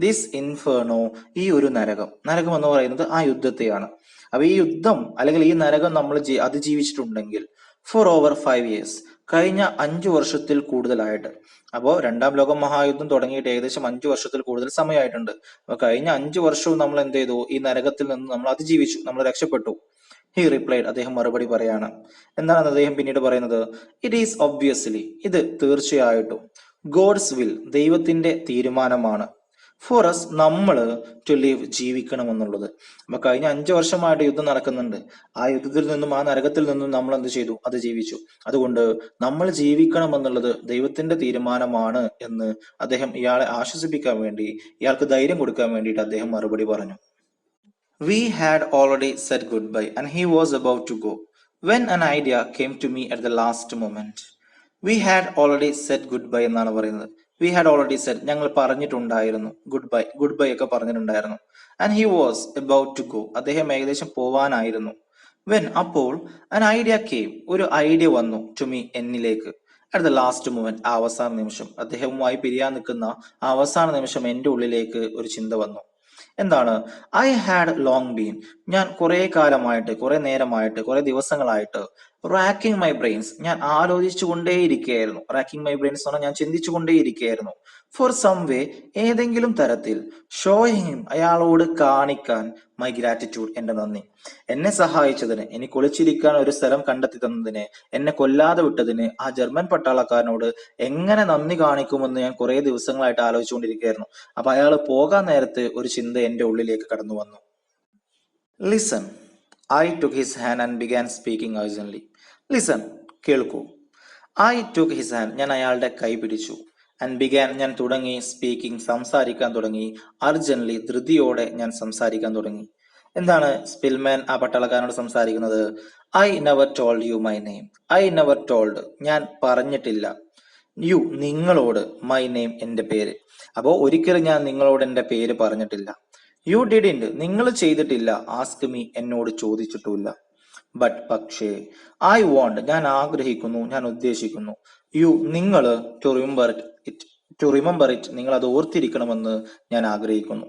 ദിസ് ഇൻഫെർണോ, ഈ ഒരു നരകം എന്ന് പറയുന്നത് ആ യുദ്ധത്തെയാണ്. അപ്പൊ ഈ യുദ്ധം അല്ലെങ്കിൽ ഈ നരകം നമ്മൾ അതിജീവിച്ചിട്ടുണ്ടെങ്കിൽ, ഫോർ ഓവർ 5 years, കഴിഞ്ഞ 5 വർഷത്തിൽ കൂടുതലായിട്ട്. അപ്പോൾ രണ്ടാം ലോക മഹായുദ്ധം തുടങ്ങിയിട്ട് ഏകദേശം 5 വർഷത്തിൽ കൂടുതൽ സമയമായിട്ടുണ്ട്. അപ്പൊ കഴിഞ്ഞ 5 വർഷവും നമ്മൾ എന്ത് ചെയ്തു? ഈ നരകത്തിൽ നിന്ന് നമ്മൾ അതിജീവിച്ചു, നമ്മൾ രക്ഷപ്പെട്ടു. ഹി റിപ്ലൈഡ്, അദ്ദേഹം മറുപടി പറയാണ്. എന്താണ് അദ്ദേഹം പിന്നീട് പറയുന്നത്? ഇറ്റ് ഈസ് ഒബ്വിയസ്ലി, ഇത് തീർച്ചയായിട്ടും, ഗോഡ്സ് വിൽ, ദൈവത്തിന്റെ തീരുമാനമാണ്, ഫോർ us, നമ്മള്, ടു ലിവ്, ജീവിക്കണമെന്നുള്ളത്. അപ്പൊ കഴിഞ്ഞ 5 വർഷമായിട്ട് യുദ്ധം നടക്കുന്നുണ്ട്. ആ യുദ്ധത്തിൽ നിന്നും ആ നരകത്തിൽ നിന്നും നമ്മൾ എന്ത് ചെയ്തു? അത് ജീവിച്ചു. അതുകൊണ്ട് നമ്മൾ ജീവിക്കണം എന്നുള്ളത് ദൈവത്തിന്റെ തീരുമാനമാണ് എന്ന് അദ്ദേഹം ഇയാളെ ആശ്വസിപ്പിക്കാൻ വേണ്ടി, ഇയാൾക്ക് ധൈര്യം കൊടുക്കാൻ വേണ്ടിയിട്ട് അദ്ദേഹം മറുപടി പറഞ്ഞു. We had already said goodbye and he was about to go when an idea came to me at the last moment. We had already said goodbye എന്നാണ് പറയുന്നത്. We had already said, ഞങ്ങൾ പറഞ്ഞിട്ടുണ്ടായിരുന്നു, ഗുഡ് ബൈ ഒക്കെ പറഞ്ഞിട്ടുണ്ടായിരുന്നു. And he was about to go, അദ്ദേഹം ഏകദേശം പോവാനായിരുന്നു. When, അപ്പോൾ, an idea came, ഒരു ഐഡിയ വന്നു, to me, എന്നിലേക്ക്, at the last moment, ആ അവസാന നിമിഷം, അദ്ദേഹവുമായി പിരിയാൻ നിൽക്കുന്ന ആ അവസാന നിമിഷം എന്റെ ഉള്ളിലേക്ക് ഒരു ചിന്ത വന്നു. എന്താണ്? ഐ ഹാഡ് ലോങ് ബീൻ, ഞാൻ കുറെ കാലമായിട്ട്, കുറെ നേരമായിട്ട്, കുറെ ദിവസങ്ങളായിട്ട്, റാക്കിംഗ് മൈ ബ്രെയിൻസ്, ഞാൻ ആലോചിച്ചുകൊണ്ടേയിരിക്കുകയായിരുന്നു. റാക്കിംഗ് മൈ ബ്രെയിൻസ് എന്ന് പറഞ്ഞാൽ ഞാൻ ചിന്തിച്ചുകൊണ്ടേയിരിക്കുകയായിരുന്നു. ഫോർ സം വേ, ഏതെങ്കിലും തരത്തിൽ. ഷോയിങ് ഹിം, അയാളോട് കാണിക്കാൻ. മൈ ഗ്രാറ്റിറ്റ്യൂഡ്, എന്റെ നന്ദി. എന്നെ സഹായിച്ചതിന്, എനിക്ക് ഒളിച്ചിരിക്കാൻ ഒരു സ്ഥലം കണ്ടെത്തി തന്നതിന്, എന്നെ കൊല്ലാതെ വിട്ടതിന് ആ ജർമ്മൻ പട്ടാളക്കാരനോട് എങ്ങനെ നന്ദി കാണിക്കുമെന്ന് ഞാൻ കുറെ ദിവസങ്ങളായിട്ട് ആലോചിച്ചുകൊണ്ടിരിക്കുകയായിരുന്നു. അപ്പൊ അയാൾ പോകാൻ നേരത്ത് ഒരു ചിന്ത എന്റെ ഉള്ളിലേക്ക് കടന്നു വന്നു. Listen. I took his hand and began speaking urgently. Listen, കേൾക്കൂ. I took his hand, ഞാൻ അയാളുടെ കൈ പിടിച്ചു. And began, ഞാൻ തുടങ്ങി. സ്പീക്കിംഗ്, സംസാരിക്കാൻ തുടങ്ങി. അർജന്റ്ലി, ധൃതിയോടെ ഞാൻ സംസാരിക്കാൻ തുടങ്ങി. എന്താണ് സ്പിൽമാൻ ആ പട്ടാളക്കാരനോട് സംസാരിക്കുന്നത്? I never told you my name. I never told, ഞാൻ പറഞ്ഞിട്ടില്ല. യു, നിങ്ങളോട്. മൈ നെയിം, എന്റെ പേര്. അപ്പോ ഒരിക്കലും ഞാൻ നിങ്ങളോട് എന്റെ പേര് പറഞ്ഞിട്ടില്ല. യു ഡിഡിന്റ്, നിങ്ങൾ ചെയ്തിട്ടില്ല. ആസ്ക് മീ, എന്നോട് ചോദിച്ചിട്ടില്ല. ബട്ട്, പക്ഷേ. ഐ വോണ്ട്, ഞാൻ ആഗ്രഹിക്കുന്നു, ഞാൻ ഉദ്ദേശിക്കുന്നു. യു, നിങ്ങൾ. To remember it, to remember it, നിങ്ങൾ അത് ഓർത്തിരിക്കണമെന്ന് ഞാൻ ആഗ്രഹിക്കുന്നു.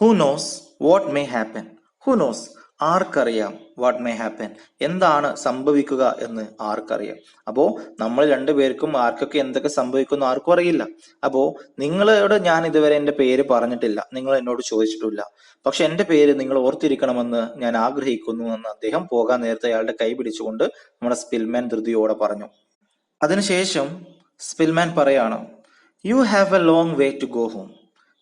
Who knows what may happen. Who knows, ആർക്കറിയാം. വാട്ട് മേ ഹാപ്പൻ, എന്താണ് സംഭവിക്കുക എന്ന് ആർക്കറിയാം. അപ്പോ നമ്മൾ രണ്ടുപേർക്കും ആർക്കൊക്കെ എന്തൊക്കെ സംഭവിക്കുന്നു ആർക്കും അറിയില്ല. അപ്പോ നിങ്ങളോട് ഞാൻ ഇതുവരെ എന്റെ പേര് പറഞ്ഞിട്ടില്ല, നിങ്ങൾ എന്നോട് ചോദിച്ചിട്ടില്ല. പക്ഷെ എന്റെ പേര് നിങ്ങൾ ഓർത്തിരിക്കണമെന്ന് ഞാൻ ആഗ്രഹിക്കുന്നു എന്ന് അദ്ദേഹം പോകാൻ നേരത്തെ അയാളുടെ കൈ പിടിച്ചുകൊണ്ട് നമ്മുടെ സ്പിൽമാൻ ധൃതിയോടെ പറഞ്ഞു. അതിനുശേഷം സ്പിൽമാൻ പറയാണ്, you have a long way to go home.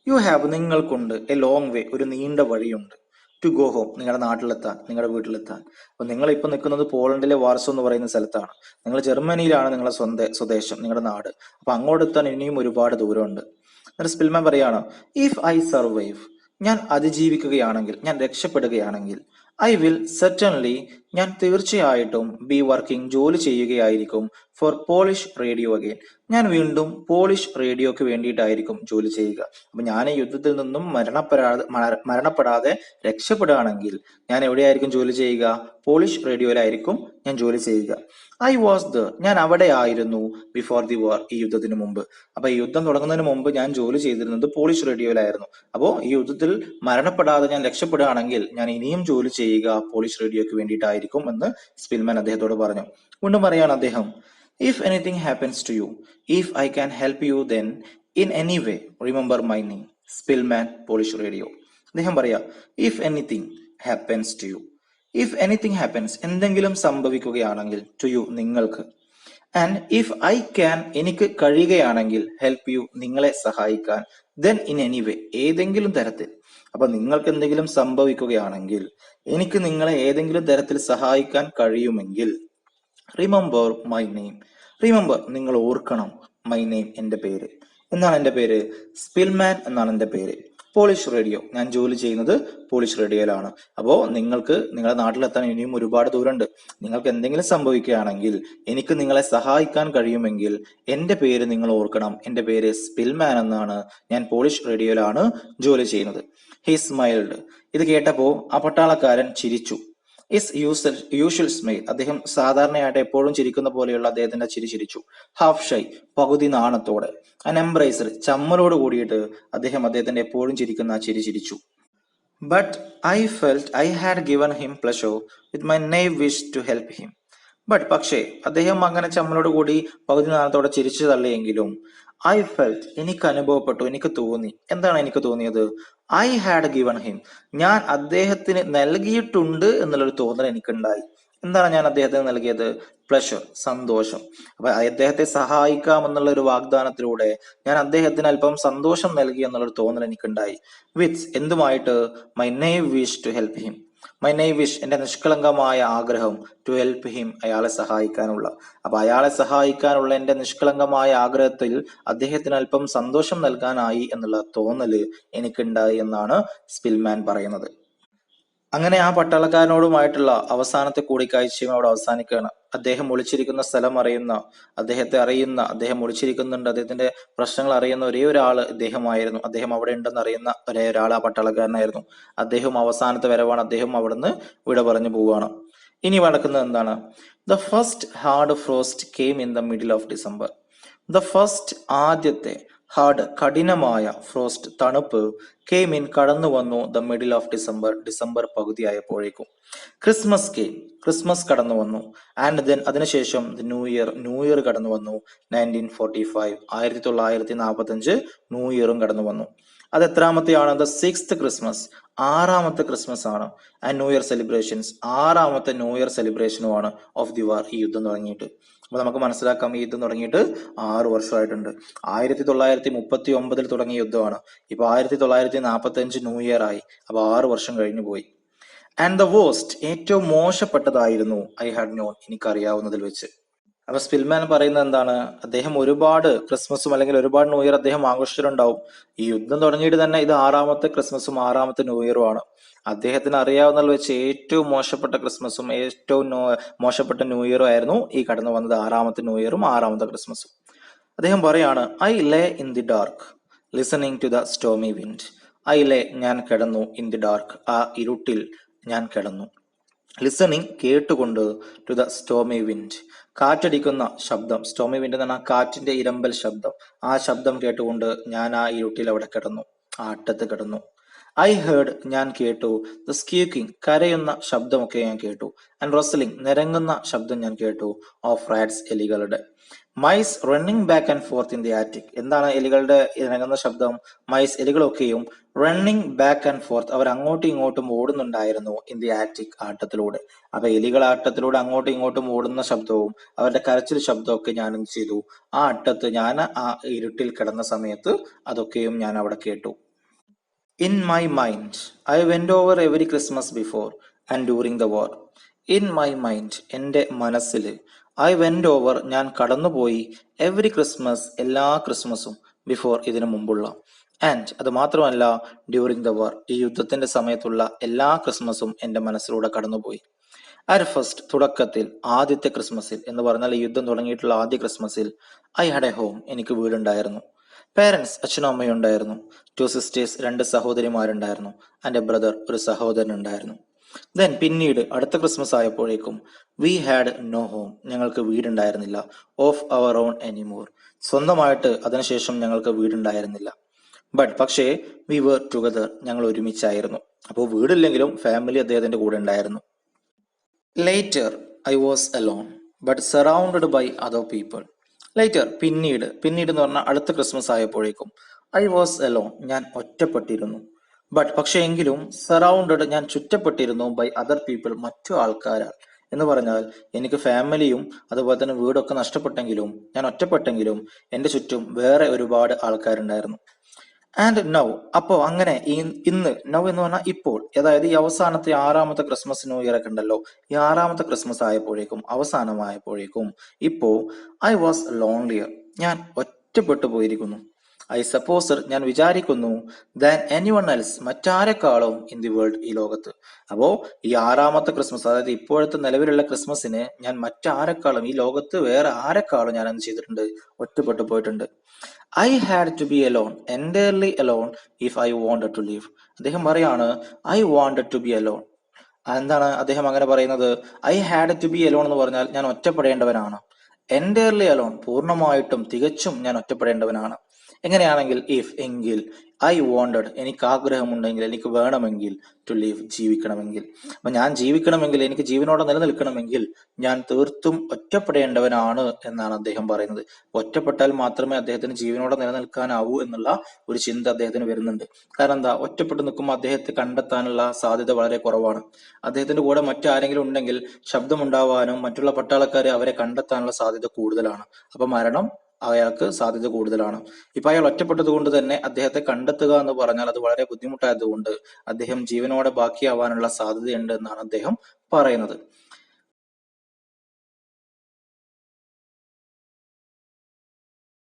You have, നിങ്ങൾക്കുണ്ട്. എ ലോങ് വേ, ഒരു നീണ്ട വഴിയുണ്ട്. ടു ഗോ ഹോം, നിങ്ങളുടെ നാട്ടിലെത്താൻ, നിങ്ങളുടെ വീട്ടിലെത്താൻ. അപ്പൊ നിങ്ങൾ ഇപ്പൊ നിൽക്കുന്നത് പോളണ്ടിലെ വാർസോ എന്ന് പറയുന്ന സ്ഥലത്താണ്. നിങ്ങൾ ജർമ്മനിയിലാണ് നിങ്ങളുടെ സ്വദേശം, നിങ്ങളുടെ നാട്. അപ്പൊ അങ്ങോട്ടെത്താൻ ഇനിയും ഒരുപാട് ദൂരമുണ്ട്. എന്നിട്ട് സ്പിൽമാൻ പറയാണ്, ഇഫ് ഐ സർവൈവ്, ഞാൻ അതിജീവിക്കുകയാണെങ്കിൽ, ഞാൻ രക്ഷപ്പെടുകയാണെങ്കിൽ, ഐ വിൽ സെർട്ടൻലി, ഞാൻ തീർച്ചയായിട്ടും ബി വർക്കിംഗ്, ജോലി ചെയ്യുകയായിരിക്കും. ഫോർ പോളിഷ് റേഡിയോ അഗെയിൻ, ഞാൻ വീണ്ടും പോളിഷ് റേഡിയോക്ക് വേണ്ടിയിട്ടായിരിക്കും ജോലി ചെയ്യുക. അപ്പൊ ഞാൻ ഈ യുദ്ധത്തിൽ നിന്നും മരണപ്പെടാതെ രക്ഷപ്പെടുകയാണെങ്കിൽ ഞാൻ എവിടെയായിരിക്കും ജോലി ചെയ്യുക? പോളിഷ് റേഡിയോയിലായിരിക്കും ഞാൻ ജോലി ചെയ്യുക. ഐ വാസ് ദ, ഞാൻ അവിടെ ആയിരുന്നു. ബിഫോർ ദി വാർ, ഈ യുദ്ധത്തിന് മുമ്പ്. അപ്പൊ ഈ യുദ്ധം തുടങ്ങുന്നതിന് മുമ്പ് ഞാൻ ജോലി ചെയ്തിരുന്നത് പോളിഷ് റേഡിയോയിലായിരുന്നു. അപ്പോ ഈ യുദ്ധത്തിൽ മരണപ്പെടാതെ ഞാൻ രക്ഷപ്പെടുകയാണെങ്കിൽ ഞാൻ ഇനിയും ജോലി ചെയ്യുക പോളിഷ് റേഡിയോക്ക് വേണ്ടിയിട്ടായിരിക്കും എന്ന് സ്പിൽമാൻ അദ്ദേഹത്തോട് പറഞ്ഞു. വീണ്ടും പറയാണ് അദ്ദേഹം, if anything happens to you, if I can help you then in any way remember my name. Szpilman, Polish Radio. അദ്ദേഹം പറയാ, if anything happens to you, if anything happens, എന്തെങ്കിലും സംഭവിക്കുകയാണെങ്കിൽ, ടു യു, നിങ്ങൾക്ക്. ആൻഡ് ഇഫ് ഐ ക്യാൻ, എനിക്ക് കഴിയുകയാണെങ്കിൽ, help you, നിങ്ങളെ സഹായിക്കാൻ, then in any വേ, ഏതെങ്കിലും തരത്തിൽ. അപ്പൊ നിങ്ങൾക്ക് എന്തെങ്കിലും സംഭവിക്കുകയാണെങ്കിൽ, എനിക്ക് നിങ്ങളെ ഏതെങ്കിലും തരത്തിൽ സഹായിക്കാൻ കഴിയുമെങ്കിൽ, റിമെമ്പർ മൈ നെയിം. റിമെമ്പർ, നിങ്ങൾ ഓർക്കണം. മൈ നെയിം, എന്റെ പേര്. എന്നാണ് എന്റെ പേര്? സ്പിൽമാൻ എന്നാണ് എന്റെ പേര്. പോളിഷ് റേഡിയോ, ഞാൻ ജോലി ചെയ്യുന്നത് പോളിഷ് റേഡിയോയിലാണ്. അപ്പോ നിങ്ങൾക്ക് നിങ്ങളുടെ നാട്ടിലെത്താൻ ഇനിയും ഒരുപാട് ദൂരമുണ്ട്. നിങ്ങൾക്ക് എന്തെങ്കിലും സംഭവിക്കുകയാണെങ്കിൽ, എനിക്ക് നിങ്ങളെ സഹായിക്കാൻ കഴിയുമെങ്കിൽ എന്റെ പേര് നിങ്ങൾ ഓർക്കണം. എന്റെ പേര് സ്പിൽമാൻ എന്നാണ്. ഞാൻ പോളിഷ് റേഡിയോയിലാണ് ജോലി ചെയ്യുന്നത്. He smiled. ഇത് കേട്ടപ്പോ ആ പട്ടാളക്കാരൻ ചിരിച്ചു. ഇസ് യൂഷ്വൽ സ്മൈൽ, അദ്ദേഹം സാധാരണയായിട്ട് എപ്പോഴും ചിരിക്കുന്ന പോലെയുള്ള അദ്ദേഹത്തിന്റെ ചിരി ചിരിച്ചു. ഹാഫ് ഷൈ, പകുതി നാണത്തോടെ. അൻ എംബ്രൈസർ, ചമ്മലോട് കൂടിയിട്ട് അദ്ദേഹത്തിന്റെ എപ്പോഴും ചിരിക്കുന്ന ആ ചിരി ചിരിച്ചു. But I felt I had given him pleasure with my naive wish to help him. But, പക്ഷേ, അദ്ദേഹം അങ്ങനെ ചമ്മലോട് കൂടി പകുതി നാണത്തോടെ ചിരിച്ചു തള്ളിയെങ്കിലും, ഐ ഫെൽറ്റ്, എനിക്ക് അനുഭവപ്പെട്ടു, എനിക്ക് തോന്നി. എന്താണ് എനിക്ക് തോന്നിയത്? ഐ ഹാഡ് ഗിവൺ ഹിം, ഞാൻ അദ്ദേഹത്തിന് നൽകിയിട്ടുണ്ട് എന്നുള്ളൊരു തോന്നൽ എനിക്കുണ്ടായി. എന്താണ് ഞാൻ അദ്ദേഹത്തിന് നൽകിയത്? പ്ലഷർ, സന്തോഷം. അപ്പൊ അദ്ദേഹത്തെ സഹായിക്കാം എന്നുള്ള ഒരു വാഗ്ദാനത്തിലൂടെ ഞാൻ അദ്ദേഹത്തിന് അല്പം സന്തോഷം നൽകി എന്നുള്ളൊരു തോന്നൽ എനിക്കുണ്ടായി. വിത്ത്, എന്തുമായിട്ട്? My naive wish to help him. My naive wish, എന്റെ നിഷ്കളങ്കമായ ആഗ്രഹം. ടു ഹെൽപ്പ് ഹിം, അയാളെ സഹായിക്കാനുള്ള. അപ്പൊ അയാളെ സഹായിക്കാനുള്ള എന്റെ നിഷ്കളങ്കമായ ആഗ്രഹത്തിൽ അദ്ദേഹത്തിന് അല്പം സന്തോഷം നൽകാനായി എന്നുള്ള തോന്നല് എനിക്കുണ്ടായി എന്നാണ് സ്പിൽമാൻ പറയുന്നത്. അങ്ങനെ ആ പട്ടാളക്കാരനോടുമായിട്ടുള്ള അവസാനത്തെ കൂടിക്കാഴ്ചയും അവിടെ അവസാനിക്കുകയാണ്. അദ്ദേഹം ഒളിച്ചിരിക്കുന്ന സ്ഥലം അറിയുന്ന, അദ്ദേഹത്തെ അറിയുന്ന, അദ്ദേഹം ഒളിച്ചിരിക്കുന്നുണ്ട്, അദ്ദേഹത്തിന്റെ പ്രശ്നങ്ങൾ അറിയുന്ന ഒരേ ഒരാൾ ഇദ്ദേഹമായിരുന്നു. അദ്ദേഹം അവിടെ ഉണ്ടെന്ന് അറിയുന്ന ഒരേ ഒരാൾ ആ പട്ടാളക്കാരനായിരുന്നു. അദ്ദേഹം അവസാനത്തെ വരവാണ്. അദ്ദേഹം അവിടുന്ന് വിട പറഞ്ഞു പോവുകയാണ്. ഇനി നടക്കുന്നത് എന്താണ്? The first hard frost came in the middle of December. The first, ആദ്യത്തെ, ഹാർഡ് കഠിനമായ ഫ്രോസ്റ്റ് തണുപ്പ് കെയിം ഇൻ കടന്നു വന്നു ദ മിഡിൽ ഓഫ് ഡിസംബർ പകുതിയായപ്പോഴേക്കും. ക്രിസ്മസ് കെയിം ക്രിസ്മസ് കടന്നു വന്നു. ആൻഡ് ദെൻ അതിനുശേഷം ന്യൂ ഇയർ കടന്നു വന്നു. 1945 1945 ന്യൂ ഇയറും കടന്നു വന്നു. അത് എത്രാമത്തെയാണ്? ദ 6th ക്രിസ്മസ്, ആറാമത്തെ ക്രിസ്മസ് ആണ്. ആൻഡ് ന്യൂ ഇയർ സെലിബ്രേഷൻസ്, ആറാമത്തെ ന്യൂ ഇയർ സെലിബ്രേഷനുമാണ് ഓഫ് ദി വാർ, ഈ യുദ്ധം തുടങ്ങിയിട്ട്. അപ്പൊ നമുക്ക് മനസ്സിലാക്കാം ഈ യുദ്ധം തുടങ്ങിയിട്ട് 6 വർഷമായിട്ടുണ്ട്. 1939 തുടങ്ങിയ യുദ്ധമാണ്. ഇപ്പൊ 1945 ന്യൂ ഇയർ ആയി. അപ്പൊ 6 വർഷം കഴിഞ്ഞു പോയി. ആൻഡ് ദ വേസ്റ്റ്, ഏറ്റവും മോശപ്പെട്ടതായിരുന്നു ഐ ഹാഡ് നോൺ, എനിക്കറിയാവുന്നതിൽ വെച്ച്. അപ്പൊ സ്പിൽമാൻ പറയുന്നത് എന്താണ്? അദ്ദേഹം ഒരുപാട് ക്രിസ്മസും അല്ലെങ്കിൽ ഒരുപാട് ന്യൂ ഇയർ അദ്ദേഹം ആഘോഷിച്ചിട്ടുണ്ടാവും. ഈ യുദ്ധം തുടങ്ങിയിട്ട് തന്നെ ഇത് 6ാമത്തെ ക്രിസ്മസും 6ാമത്തെ ന്യൂ ഇയറും ആണ്. അദ്ദേഹത്തിന് അറിയാവുന്നതിൽ വെച്ച് ഏറ്റവും മോശപ്പെട്ട ക്രിസ്മസും ഏറ്റവും മോശപ്പെട്ട ന്യൂ ഇയറും ആയിരുന്നു ഈ കടന്നു വന്നത് 6ാമത്തെ ന്യൂ ഇയറും 6ാമത്തെ ക്രിസ്മസും. അദ്ദേഹം പറയാണ്, I lay in the dark listening to the stormy wind. I lay, ഞാൻ കിടന്നു, ഇൻ ദി ഡാർക്ക്, ആ ഇരുട്ടിൽ ഞാൻ കിടന്നു. ലിസണിങ്, കേട്ടുകൊണ്ട്, ടു ദ സ്റ്റോമി വിൻഡ്, കാറ്റടിക്കുന്ന ശബ്ദം. സ്റ്റോമി വിൻഡ് എന്ന് പറഞ്ഞാൽ കാറ്റിന്റെ ഇരമ്പൽ ശബ്ദം. ആ ശബ്ദം കേട്ടുകൊണ്ട് ഞാൻ ആ ഇരുട്ടിൽ അവിടെ കിടന്നു, ആ അട്ടത്ത് കിടന്നു. ഐ ഹേർഡ്, ഞാൻ കേട്ടു, ദ സ്ക്യൂക്കിംഗ്, കരയുന്ന ശബ്ദമൊക്കെ ഞാൻ കേട്ടു. ആൻഡ് റസ്ലിംഗ്, നിരങ്ങുന്ന ശബ്ദം ഞാൻ കേട്ടു, ഓഫ് റാറ്റ്സ്, എലികളുടെ. Mice running back and forth in the attic. എന്താണ് എലികളുടെ ഇറങ്ങുന്ന ശബ്ദം? മൈസ്, എലികളൊക്കെയും റണ്ണിങ് ബാക്ക് ആൻഡ് ഫോർത്ത്, അവർ അങ്ങോട്ടും ഇങ്ങോട്ടും ഓടുന്നുണ്ടായിരുന്നു ഇൻ ദി ആറ്റിക്, ആട്ടത്തിലൂടെ. അപ്പൊ എലികൾ ആട്ടത്തിലൂടെ അങ്ങോട്ടും ഇങ്ങോട്ടും ഓടുന്ന ശബ്ദവും അവരുടെ കരച്ചിൽ ശബ്ദവും ഒക്കെ ഞാൻ എന്ത് ചെയ്തു? ആ അട്ടത്ത്, ഞാൻ ആ ഇരുട്ടിൽ കിടന്ന സമയത്ത് അതൊക്കെയും ഞാൻ അവിടെ കേട്ടു. In my mind I went over every Christmas before and during the war. In my mind, എൻ്റെ മനസ്സിൽ, ഐ വെന്റ് ഓവർ, ഞാൻ കടന്നുപോയി, എവരി ക്രിസ്മസ്, എല്ലാ ക്രിസ്മസും, ബിഫോർ, ഇതിനു മുമ്പുള്ള, ആൻഡ് അത് മാത്രമല്ല, ഡ്യൂറിങ് ദ വാർ, ഈ യുദ്ധത്തിന്റെ സമയത്തുള്ള എല്ലാ ക്രിസ്മസും എൻ്റെ മനസ്സിലൂടെ കടന്നുപോയി. അറ്റ് ഫസ്റ്റ്, തുടക്കത്തിൽ, ആദ്യത്തെ ക്രിസ്മസിൽ എന്ന് പറഞ്ഞാൽ ഈ യുദ്ധം തുടങ്ങിയിട്ടുള്ള ആദ്യ ക്രിസ്മസിൽ, ഐ ഹാഡ് എ ഹോം, എനിക്ക് വീടുണ്ടായിരുന്നു. പേരൻസ്, അച്ഛനും അമ്മയും ഉണ്ടായിരുന്നു. 2 സിസ്റ്റേഴ്സ്, 2 സഹോദരിമാരുണ്ടായിരുന്നു. ആൻഡ് എ ബ്രദർ, ഒരു സഹോദരൻ ഉണ്ടായിരുന്നു. ദെൻ, പിന്നീട് അടുത്ത ക്രിസ്മസ് ആയപ്പോഴേക്കും, വി ഹാഡ് നോ ഹോം, ഞങ്ങൾക്ക് വീടുണ്ടായിരുന്നില്ല. ഓഫ് അവർ ഓൺ എനിമോർ, സ്വന്തമായിട്ട് അതിനുശേഷം ഞങ്ങൾക്ക് വീടുണ്ടായിരുന്നില്ല. ബട്ട്, പക്ഷേ, വി വേർ ടുഗദർ, ഞങ്ങൾ ഒരുമിച്ചായിരുന്നു. അപ്പോൾ വീടില്ലെങ്കിലും ഫാമിലി അദ്ദേഹത്തിന്റെ കൂടെ ഉണ്ടായിരുന്നു. Later, I was alone but surrounded by other people. Later, പിന്നീട് എന്ന് പറഞ്ഞാൽ അടുത്ത ക്രിസ്മസ് ആയപ്പോഴേക്കും, ഐ വാസ് അലോൺ, ഞാൻ ഒറ്റപ്പെട്ടിരുന്നു. ബട്ട്, പക്ഷെ എങ്കിലും, സറൗണ്ടഡ്, ഞാൻ ചുറ്റപ്പെട്ടിരുന്നു, ബൈ അതർ പീപ്പിൾ, മറ്റു ആൾക്കാരാൽ. എന്ന് പറഞ്ഞാൽ എനിക്ക് ഫാമിലിയും അതുപോലെ തന്നെ വീടൊക്കെ നഷ്ടപ്പെട്ടെങ്കിലും, ഞാൻ ഒറ്റപ്പെട്ടെങ്കിലും, എൻ്റെ ചുറ്റും വേറെ ഒരുപാട് ആൾക്കാരുണ്ടായിരുന്നു. ആൻഡ് നൗ, അപ്പോ അങ്ങനെ ഇന്ന്, നൗ എന്ന് പറഞ്ഞാൽ ഇപ്പോൾ, അതായത് ഈ അവസാനത്തെ 6ാമത്തെ ക്രിസ്മസ് ന്യൂ ഇയർ ഒക്കെ ഉണ്ടല്ലോ, ഈ 6ാമത്തെ ക്രിസ്മസ് ആയപ്പോഴേക്കും, അവസാനമായപ്പോഴേക്കും, ഇപ്പോ, ഐ വാസ് ലോൺലിയർ, ഞാൻ ഒറ്റപ്പെട്ടു പോയിരിക്കുന്നു. ഐ സപ്പോസ്, ഞാൻ വിചാരിക്കുന്നു, ദാൻ എനിവൺ എൽസ്, മറ്റാരെക്കാളും, ഇൻ ദി വേൾഡ്, ഈ ലോകത്ത്. അപ്പോ ഈ 6ാമത്തെ ക്രിസ്മസ്, അതായത് ഇപ്പോഴത്തെ നിലവിലുള്ള ക്രിസ്മസിന് ഞാൻ മറ്റാരെക്കാളും, ഈ ലോകത്ത് വേറെ ആരെക്കാളും ഞാൻ എന്ത് ചെയ്തിട്ടുണ്ട്? ഒറ്റപ്പെട്ടു പോയിട്ടുണ്ട്. I had to be alone, entirely alone, if I wanted to leave. അദ്ദേഹം പറയാണ്, I wanted to be alone. എന്താണ് അദ്ദേഹം അങ്ങനെ പറയുന്നത്? I had to be alone എന്ന് പറഞ്ഞാൽ ഞാൻ ഒറ്റപ്പെടേണ്ടവനാണ്. എൻറ്റയർലി അലോൺ, പൂർണ്ണമായിട്ടും തികച്ചും ഞാൻ ഒറ്റപ്പെടേണ്ടവനാണ്. എങ്ങനെയാണെങ്കിൽ, ഇഫ്, എങ്കിൽ, ഐ വാണ്ടഡ്, എനിക്ക് ആഗ്രഹമുണ്ടെങ്കിൽ, എനിക്ക് വേണമെങ്കിൽ, ടു ലീവ്, ജീവിക്കണമെങ്കിൽ. അപ്പൊ ഞാൻ ജീവിക്കണമെങ്കിൽ, എനിക്ക് ജീവനോടെ നിലനിൽക്കണമെങ്കിൽ, ഞാൻ തീർത്തും ഒറ്റപ്പെടേണ്ടവനാണ് എന്നാണ് അദ്ദേഹം പറയുന്നത്. ഒറ്റപ്പെട്ടാൽ മാത്രമേ അദ്ദേഹത്തിന് ജീവനോടെ നിലനിൽക്കാനാവൂ എന്നുള്ള ഒരു ചിന്ത അദ്ദേഹത്തിന് വരുന്നുണ്ട്. കാരണം എന്താ? ഒറ്റപ്പെട്ട് നിൽക്കുമ്പോൾ അദ്ദേഹത്തെ കണ്ടെത്താനുള്ള സാധ്യത വളരെ കുറവാണ്. അദ്ദേഹത്തിന്റെ കൂടെ മറ്റാരെങ്കിലും ഉണ്ടെങ്കിൽ ശബ്ദമുണ്ടാവാനും മറ്റുള്ള പട്ടാളക്കാരെ അവരെ കണ്ടെത്താനുള്ള സാധ്യത കൂടുതലാണ്. അപ്പൊ മരണം അയാൾക്ക് സാധ്യത കൂടുതലാണ്. ഇപ്പൊ അയാൾ ഒറ്റപ്പെട്ടത് കൊണ്ട് തന്നെ അദ്ദേഹത്തെ കണ്ടെത്തുക എന്ന് പറഞ്ഞാൽ അത് വളരെ ബുദ്ധിമുട്ടായതുകൊണ്ട് അദ്ദേഹം ജീവനോടെ ബാക്കിയാവാനുള്ള സാധ്യതയുണ്ട് എന്നാണ് അദ്ദേഹം പറയുന്നത്.